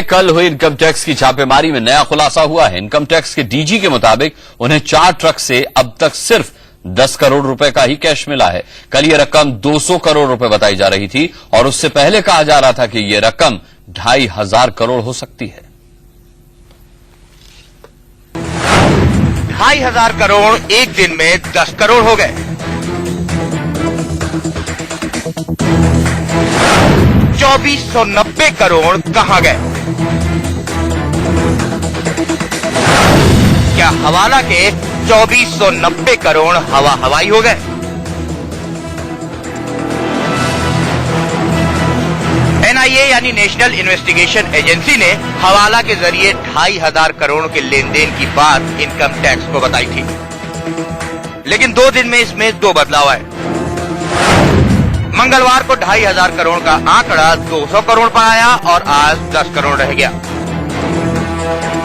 कल हुई income tax की छापेमारी में नया खुलासा हुआ है। इनकम टैक्स के डीजी के मुताबिक उन्हें 4 ट्रक से अब तक सिर्फ 10 करोड़ रुपए का ही कैश मिला है। कल ये रकम 200 करोड़ रुपए बताई जा रही थी और उससे पहले कहा जा रहा था कि ये रकम 2,500 करोड़ हो सकती है। 2,500 करोड़ एक दिन में 10 करोड़ हो गए। 2,490 करोड़ कहां गए? क्या हवाला के 2,490 करोड़ हवाई हो गए? एनआईए यानी नेशनल इन्वेस्टिगेशन एजेंसी ने हवाला के जरिए 2,500 करोड़ के लेन देन की बात इनकम टैक्स को बताई थी, लेकिन 2 दिन में इसमें 2 बदलाव आए। मंगलवार को 2,500 करोड़ का आंकड़ा 200 करोड़ पर आया और आज 10 करोड़ रह गया।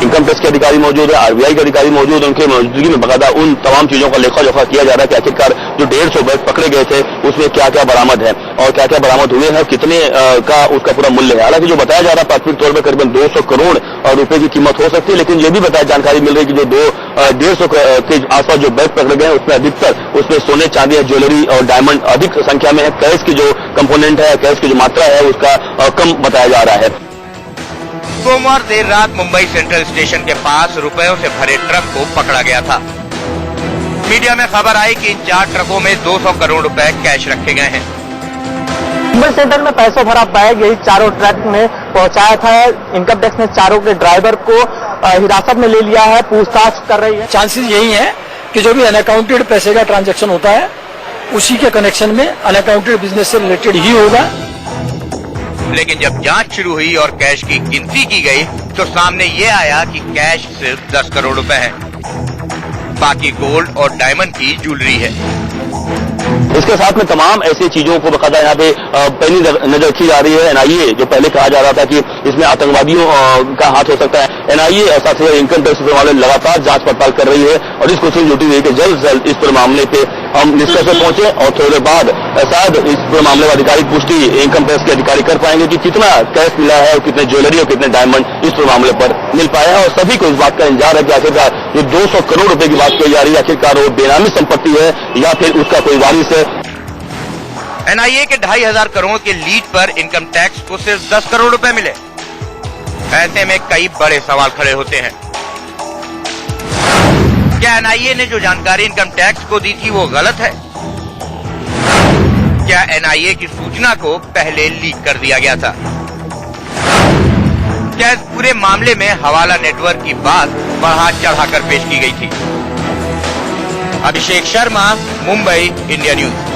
इनकम टैक्स के अधिकारी मौजूद है, आरबीआई के अधिकारी मौजूद है। उनके मौजूदगी में बकायदा उन तमाम चीजों का लेखा जोखा किया जा रहा है कि आखिरकार जो 150 बैग पकड़े गए थे उसमें क्या क्या बरामद है और क्या क्या बरामद हुए हैं, कितने का उसका पूरा मूल्य है। हालांकि जो बताया जा रहा है प्राथमिक तौर पर करीबन 200 करोड़ रुपए की कीमत हो सकती है, लेकिन यह भी बताया जानकारी मिल रही है कि जो 150 के आसपास जो बैग पकड़े गए हैं उसमें अधिकतर उसमें सोने चांदी ज्वेलरी और डायमंड अधिक संख्या में है। कैश की जो कंपोनेंट है, कैश की जो मात्रा है उसका कम बताया जा रहा है। सोमवार देर रात मुंबई सेंट्रल स्टेशन के पास रुपयों से भरे ट्रक को पकड़ा गया था। मीडिया में खबर आई कि इन 4 ट्रकों में 200 करोड़ रुपए कैश रखे गए हैं। मुंबई सेंट्रल में पैसों भरा बैग यही चारों ट्रक में पहुंचाया था। इनकम टैक्स ने चारों के ड्राइवर को हिरासत में ले लिया है, पूछताछ कर रही है। चांसेस यही है कि जो भी अनअकाउंटेड पैसे का ट्रांजैक्शन होता है उसी के कनेक्शन में अनअकाउंटेड बिजनेस से रिलेटेड ही होगा। लेकिन जब जांच शुरू हुई और कैश की गिनती की गई तो सामने ये आया कि कैश सिर्फ 10 करोड़ रुपए है, बाकी गोल्ड और डायमंड की ज्वेलरी है। इसके साथ में तमाम ऐसी चीजों को बकायदा यहाँ पे पैनी नजर रखी जा रही है। एनआईए जो पहले कहा जा रहा था कि इसमें आतंकवादियों का हाथ हो सकता है, एनआईए और साथ ही इनकम टैक्स वाले लगातार जांच पड़ताल कर रही है और इस कोशिश जुटी हुई है कि जल्द से जल्द इस पूरे मामले पे हम निष्कर्ष पे पहुंचे और थोड़ी बाद शायद इस पूरे मामले में आधिकारिक पुष्टि इनकम टैक्स के अधिकारी कर पाएंगे कि कितना कैश मिला है और कितने ज्वेलरी और कितने डायमंड इस पूरे मामले पर मिल पाया है। और सभी को इस बात का इंतजार है कि आखिरकार जो 200 करोड़ रुपए की बात कही जा रही है आखिरकार वो बेनामी संपत्ति है या फिर उसका कोई वारिस है। एनआईए के 2,500 करोड़ के लीड पर इनकम टैक्स को सिर्फ 10 करोड़ रुपए मिले। ऐसे में कई बड़े सवाल खड़े होते हैं। क्या एनआईए ने जो जानकारी इनकम टैक्स को दी थी वो गलत है? क्या एनआईए की सूचना को पहले लीक कर दिया गया था? क्या इस पूरे मामले में हवाला नेटवर्क की बात बढ़ा चढ़ाकर पेश की गई थी? Abhishek Sharma, Mumbai, India news.